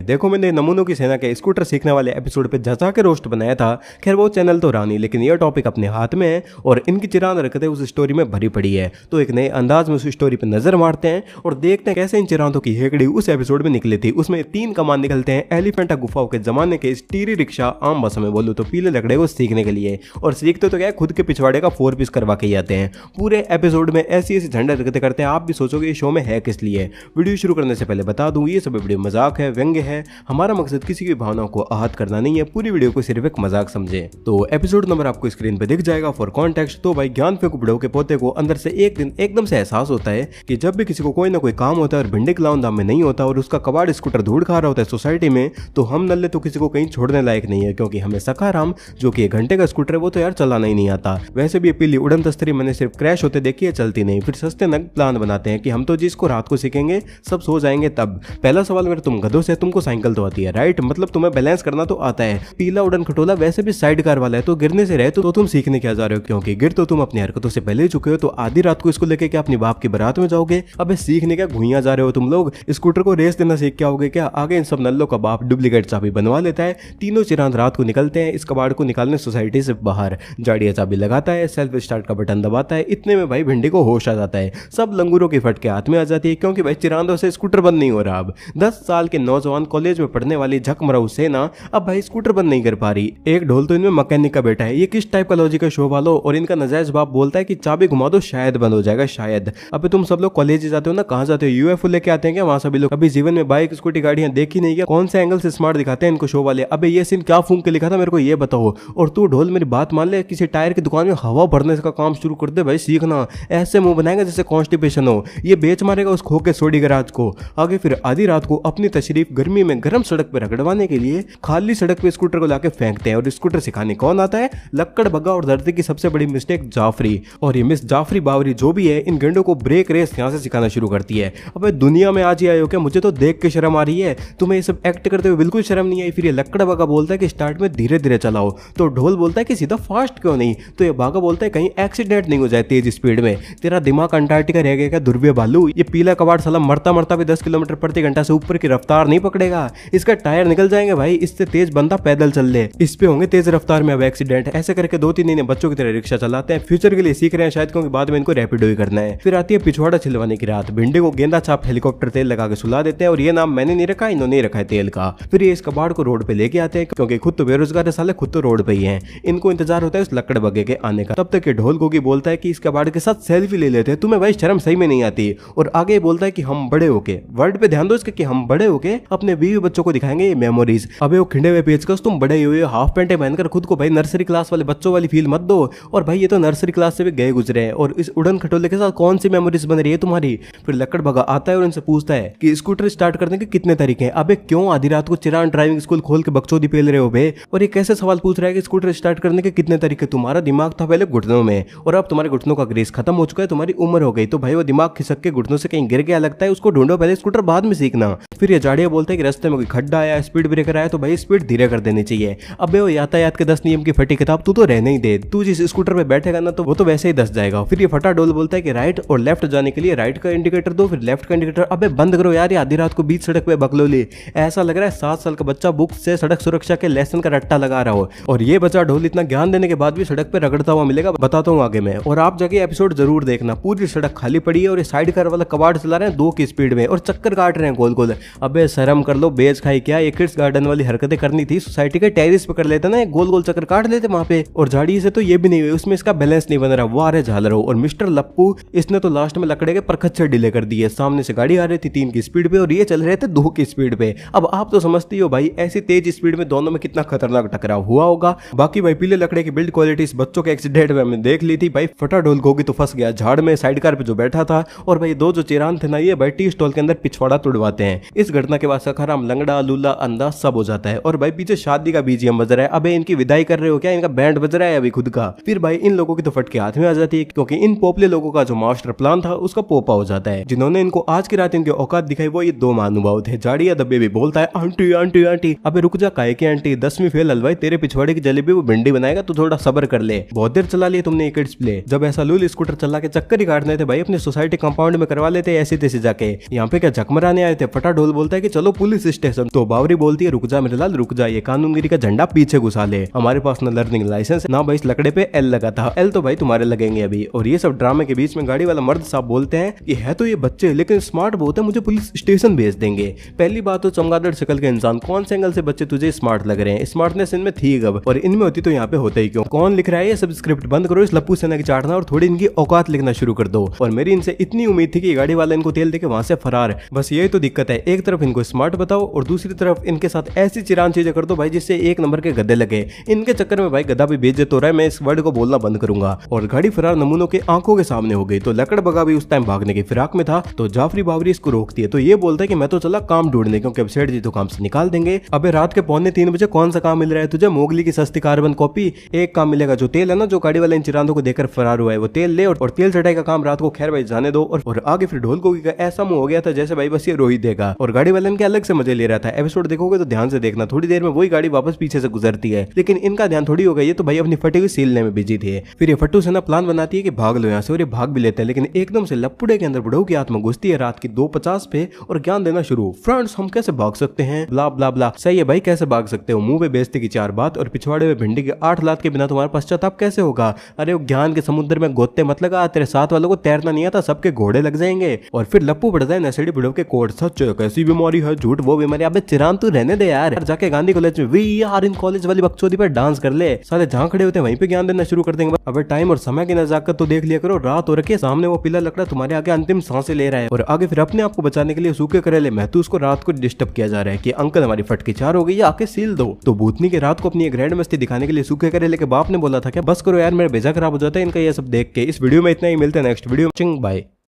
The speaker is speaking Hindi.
देखो मैंने नमूनों की सेना के स्कूटर सीखने वाले एपिसोड पे जचा के रोस्ट बनाया था। खैर वो चैनल तो रहा नहीं, लेकिन यह टॉपिक अपने हाथ में है और इनकी चिरांद हरकतें उस स्टोरी में भरी पड़ी है। तो एक नए अंदाज में उस स्टोरी पे नजर मारते हैं और देखते हैं कैसे इन चिरांदों की हेकड़ी उस एपिसोड में निकली थी। उसमें 3 कमान निकलते हैं एलिफेंटा गुफाओं के जमाने के स्टीरी रिक्शा, आम भाषा में बोलूं तो पीले लकड़े को सीखने के लिए। और सीखते तो क्या खुद के पिछवाड़े का 4 पीस करवा के आते हैं। पूरे एपिसोड में ऐसी ऐसी झंडा हरकतें करते हैं, आप भी सोचोगे ये शो में है किस लिए। वीडियो शुरू करने से पहले बता दूं ये सब वीडियो मजाक है, व्यंग्य है। हमारा मकसद किसी की भावनाओं को आहत करना नहीं है, पूरी वीडियो को सिर्फ एक मजाक समझे। तो एपिसोड नंबर आपको स्क्रीन पे दिख जाएगा फॉर कॉन्टेक्स्ट। तो भाई ज्ञान फेंकू बुढ़ऊ के पोते को अंदर से एक दिन एकदम से एहसास होता है कि जब भी किसी को कोई ना कोई काम होता है और भिंडी क्लाउन दाम में नहीं होता और उसका कबाड़ स्कूटर धूड़ खा रहा होता है सोसाइटी में, तो हम नल्ले तो किसी को कहीं छोड़ने लायक नहीं है, क्योंकि हमें सखाराम जो कि 1 घंटे का स्कूटर है वो तो यार चलाना ही नहीं आता। वैसे भी ये पीली उड़न तस्तरी मैंने सिर्फ क्रैश होते देखी है, चलती नहीं। फिर सस्ते नग प्लान बनाते हैं कि हम तो जिसको रात को सीखेंगे सब सो जाएंगे तब। पहला सवाल मेरा, तुम गधों से, तुमको साइकिल तो आती है राइट, मतलब तुम्हें बैलेंस करना तो आता है। पीला उड़न खटोला वैसे भी साइड कार वाला है, तो गिरने से रहे तो तुम सीखने क्या जा रहे हो, क्योंकि गिर तो तुम अपनी हरकतों से पहले ही चुके हो। तो आधी रात को इसको लेके क्या अपनी बाप की बारात में जाओगे? अबे सीखने क्या घुइयां जा रहे हो तुम लोग? स्कूटर को रेस देना सीख के आओगे क्या? आगे इन सब नल्लों का बाप डुप्लीकेट चाबी बनवा लेता है। तीनों चिरांद रात को निकलते हैं इस कबाड़ को निकालने सोसाइटी से बाहर। जाड़िया चाबी लगाता है, सेल्फ स्टार्ट का बटन दबाता है। इतने में भाई भिंडी को होश आ जाता है। सब लंगूरों की फटके हाथ में आ जाती है, क्योंकि भाई चिरांदों से स्कूटर बंद नहीं हो रहा। अब 10 साल के नौजवान कॉलेज में पढ़ने वाली झकमराऊ सेना अब भाई स्कूटर बंद नहीं कर पा रही। एक ढोल तो इनमें मैकेनिक का बेटा है। ये किस टाइप का लॉजिक है शो वालों? और इनका नजायज बाप बोलता है कि चाबी घुमा दो शायद बंद हो जाएगा, शायद। अबे तुम सब लोग कॉलेज जाते हो ना, कहाँ जाते हो? यूएफओ लेके आते हैं क्या वहां सभी लोग? अभी जीवन में बाइक स्कूटी गाड़ियां देखी नहीं क्या? कौन से एंगल से स्मार्ट दिखाते हैं इनको शो वाले? अबे ये सीन क्या फूंक के लिखा था मेरे को ये बताओ। और तू ढोल मेरी बात मान ले, किसी टायर की दुकान में हवा भरने का काम शुरू कर दे भाई, सीखना। ऐसे मुंह बनाएगा जैसे कॉन्स्टिपेशन हो। ये बेच मारेगा उस खोखे सोडी गराज को। आगे फिर आधी रात को अपनी तशरीफ गर्मी में गर्म सड़क पर रगड़वाने के लिए खाली सड़क पे स्कूटर को लाके फेंकते हैं। और स्कूटर सिखाने कौन आता है? लक्कड़ बग्गा और धरती की सबसे बड़ी मिस्टेक जाफरी। और ये मिस जाफरी बावरी जो भी है, इन गेंडों को ब्रेक रेस यहाँ से सिखाना शुरू करती है। अबे दुनिया में आज ही आए हो क्या? मुझे तो देख के शर्म आ रही है। तुम्हें ये सब एक्ट करते हुए बिल्कुल शर्म नहीं आई। फिर ये लक्कड़ बग्गा बोलता है कि स्टार्ट में धीरे धीरे चलाओ, तो ढोल बोलता है कि सीधा फास्ट क्यों नहीं? तो ये बागा बोलता है कहीं एक्सीडेंट नहीं हो जाए तेज स्पीड में। तेरा दिमाग अंटार्कटिका रह गया क्या दुर्व्य भालू? ये पीला कबाड़ साला मरता मरता भी 10 किलोमीटर प्रति घंटा से ऊपर की रफ्तार नहीं पकड़ेगा। इसका टायर निकल जाएंगे भाई। इससे तेज बंदा पैदल चल ले, इस पे होंगे तेज रफ्तार में अब एक्सीडेंट। ऐसे करके 2-3 दिन बच्चों की तरह रिक्शा चलाते हैं। फ्यूचर के लिए सीख रहे हैं शायद, क्योंकि बाद में इनको रैपिडो ही करना है। फिर आती है पिछवाड़ा छिलवाने की रात। भिंडी को गेंदा छाप हेलीकॉप्टर तेल लगा के सुला देते हैं। और ये नाम मैंने नहीं रखा, इन्होंने रखा है तेल का। फिर ये इस कबाड़ को रोड पे लेके आते हैं, क्योंकि खुद तो बेरोजगार है साले, खुद तो रोड पे ही है। इनको इंतजार होता है उस लक्कड़ बग्गे के आने का। तब तक ये ढोल गोगी बोलता है कि इस कबाड़ के साथ सेल्फी ले लेते हैं। तुम्हें भाई शर्म सही में नहीं आती? और आगे बोलता है कि हम बड़े होके, वर्ड पे ध्यान दो इसके, कि हम बड़े होके अपने बीवी बच्चों को दिखाएंगे ये मेमोरीज। अबे वो खिंडे हुए पेचकस, तुम बड़े हुए हाफ पैंटे पहनकर खुद को भाई नर्सरी क्लास वाले बच्चों वाली फील मत दो। और भाई ये तो नर्सरी क्लास से भी गए गुजरे हैं, और इस उड़न खटोले के साथ कौन सी मेमोरीज बन रही है तुम्हारी? फिर लक्कड़ भगा आता है और इनसे पूछता है कि स्कूटर स्टार्ट करने के कितने तरीके हैं। अबे क्यों आधी रात को चिरान ड्राइविंग स्कूल खोल के बकचोदी पेल रहे हो बे? और ये कैसे सवाल पूछ रहा है कि स्कूटर स्टार्ट करने के कितने तरीके? तुम्हारा दिमाग था पहले घुटनों में, और अब तुम्हारे घुटनों का ग्रीस खत्म हो चुका है, तुम्हारी उम्र हो गई, तो भाई वो दिमाग खिसक के घुटनों से कहीं गिर गया लगता है, उसको ढूंढो पहले, स्कूटर बाद में सीखना। फिर ये जाड़िया बोलता है कि रास्ते में कोई खड्डा आया, स्पीड ब्रेकर आया, तो भाई स्पीड धीरे कर देनी चाहिए। अबे वो यातायात के 10 नियम की फटी किताब तू तो रहने ही दे। तू जिस स्कूटर पे बैठेगा ना तो वो तो वैसे ही दस जाएगा। फिर ये फटा डोल बोलता है कि राइट और लेफ्ट जाने के लिए राइट का इंडिकेटर दो, फिर लेफ्ट का इंडिकेटर। अबे बंद करो यार, ये आधी रात को बीच सड़क पे बकलोली। ऐसा लग रहा है 7 साल का बच्चा बुक से सड़क सुरक्षा के लेसन का रट्टा लगा रहा हो। और ये बच्चा ढोल इतना ज्ञान देने के बाद भी सड़क पे रगड़ता हुआ मिलेगा, बताता हूँ आगे में। और आप जाके एपिसोड जरूर देखना, पूरी सड़क खाली पड़ी है और ये साइड कार वाला कबाड़ चला रहे हैं 2 की स्पीड में और चक्कर काट रहे हैं गोल गोल। अबे शर्म कर लो, बेच खाई क्या? ये किड्स गार्डन वाली हरकतें करनी थी, सोसाइटी के टेरिस पे कर लेते ना, गोल गोल चक्कर काट लेते वहां पे। और झाड़ी से तो ये भी नहीं हुई, उसमें इसका बैलेंस नहीं बन रहा। वो आ रहे झालरो और मिस्टर लप्पू, इसने तो लास्ट में लकड़े के परखच्चे डिले कर दिए। सामने से गाड़ी आ रही थी 3 की स्पीड पे और ये चल रहे थे 2 की स्पीड पे। अब आप तो समझती हो भाई, ऐसी तेज स्पीड में दोनों में कितना खतरनाक टकराव हुआ होगा। बाकी भाई पीले लकड़े की बिल्ड क्वालिटी इस बच्चों के एक्सीडेंट में हमने देख ली थी। भाई फटा ढोल गोगी तो फंस गया झाड़ में साइड कार पे जो बैठा था। और भाई 2 जो चिरान थे ना, ये भाई टी स्टॉल के अंदर पिछवाड़ा तुड़वाते हैं। इस घटना के बाद सखाराम लंगड़ा लूला अंधा सब हो जाता है। और भाई पीछे शादी का बीजीएम बज रहा है। अबे इनकी विदाई कर रहे हो क्या? इनका बैंड बज रहा है अभी खुद का। फिर भाई इन लोगों की तो फटके हाथ में आ जाती है, क्योंकि इन पोपले लोगों का जो मास्टर प्लान था उसका पोपा हो जाता है। जिन्होंने इनको आज की रात इनके औकात दिखाई वो ये 2 महानुभाव थे। जाड़िया दब्बे भी बोलता है आंटी आंटी आंटी। अबे रुक जा, काहे की आंटी? 10वीं फेल हलवाई, तेरे पिछवाड़े की जलेबी वो भिंडी बनाएगा, तो थोड़ा सब्र कर ले। बहुत देर चला लिया तुमने किड्स प्ले। जब ऐसा लूल स्कूटर चला के चक्कर ही काटने थे भाई, अपने सोसाइटी कंपाउंड में करवा लेते ऐसे तैसे जाके। यहाँ पे क्या झकमराने आए थे? फटा ढोल बोलता है कि चलो पुलिस पुलिस स्टेशन। तो बावरी बोलती है रुक जा मेरे लाल रुक जा, ये कानूनगिरी का झंडा पीछे घुसा ले, हमारे पास ना लर्निंग लाइसेंस ना भाई इस लकड़े पे एल लगा था, एल तो भाई तुम्हारे लगेंगे अभी। और ये सब ड्रामे के बीच में गाड़ी वाला मर्द साहब बोलते हैं कि है तो ये बच्चे लेकिन स्मार्ट बहुत है, मुझे पुलिस स्टेशन भेज देंगे। पहली बात तो चमगादड़ शक्ल के इंसान, कौन से एंगल से बच्चे तुझे स्मार्ट लग रहे हैं? स्मार्टनेस इनमें थी कब, और इनमें होती तो यहाँ पे होते ही क्यों? कौन लिख रहा है ये सब? स्क्रिप्ट बंद करो, इस लप्पू सेना की चाटना और थोड़ी इनकी औकात लिखना शुरू कर दो। और मेरी इनसे इतनी उम्मीद थी कि गाड़ी वाला इनको तेल देके वहां से फरार, बस यही तो दिक्कत है, एक तरफ इनको स्मार्ट बताओ और दूसरी तरफ इनके साथ ऐसी चिरान चीजें कर दो भाई जिससे एक नंबर के गद्दे लगे। इनके चक्कर में भाई गधा भी बेइज्जत हो रहा है, मैं इस वर्ड को बोलना बंद करूंगा। और गाड़ी फरार नमूनों के आंखों के सामने हो गई तो लकड़ बगा भी उस टाइम भागने की फिराक में था, तो जाफरी बावरी इसको रोकती है। तो ये बोलता है कि मैं तो चला काम ढूंढने, क्योंकि अब सेठ जी तो काम से निकाल देंगे। अबे रात के 2:45 बजे कौन सा काम मिल रहा है तुझे? मोगली की सस्ती कार्बन कॉपी। एक काम मिलेगा, जो तेल है ना जो गाड़ी वाले इन चिरांदों को देकर फरार हुआ है वो तेल ले और तेल चढ़ाई का काम रात को खैर भाई जाने दो। और आगे फिर ढोल गोगी का ऐसा मुंह हो गया था जैसे भाई बस ये रोहित देगा, और गाड़ी वाले इनके अलग से मजे ले रहा था। एपिसोड देखोगे तो ध्यान से देखना, थोड़ी देर में वही गाड़ी वापस पीछे से गुजरती है, लेकिन इनका ध्यान थोड़ी हो गई, ये तो भाई अपनी फटी हुई सीलने में बिजी थे। फिर ये फट्टू सेना प्लान बनाती है कि भाग लो यहाँ से, और ये भाग भी लेते हैं, लेकिन एकदम से लप्पुड़े के अंदर बुढ़ऊ की आत्मा घुसती है रात की 2:50 पे और ज्ञान देना शुरू। फ्रेंड्स हम कैसे भाग सकते हैं, ब्ला ब्ला ब्ला। सही है भाई, कैसे भाग सकते हो? मुंह पे बेइज्जती की 4 बात और पिछवाड़े में भिंडी के 8 लात के बिना तुम्हारा पश्चाताप कैसे होगा? अरे वो ज्ञान के समुद्र में गोते मत लगा, तेरे साथ वालों को तैरना नहीं आता, सबके घोड़े लग जाएंगे। और फिर लप्पू बढ़ता है नशेड़ी बुढ़ऊ के कोट, सच कैसी बीमारी है, झूठ वो बीमारी। अबे चिरान तू रहने दे यार, जाके गांधी कॉलेज में वी आर इन कॉलेज वाली बकचोदी पर डांस कर ले, साले जहां खड़े होते हैं वहीं पे ज्ञान देना शुरू कर देंगे। अबे टाइम और समय की नजाकत तो देख लिया करो, रात हो रखी है, सामने वो पीला लकड़ा तुम्हारे आगे अंतिम सांसें ले रहा है, और आगे फिर अपने आप को बचाने के लिए सूखे करेले महतूस को रात को डिस्टर्ब किया जा रहा है कि अंकल हमारी फटकी 4 हो गई है, आके सील दो। तो भूतनी के रात को अपनी ग्रैंड मस्ती दिखाने के लिए सूखे करेले के बाप ने बोला था क्या बस करो यार मेरा भेजा खराब हो जाता है इनका ये सब देख के। इस वीडियो में इतना ही, मिलते हैं नेक्स्ट वीडियो में, बाय।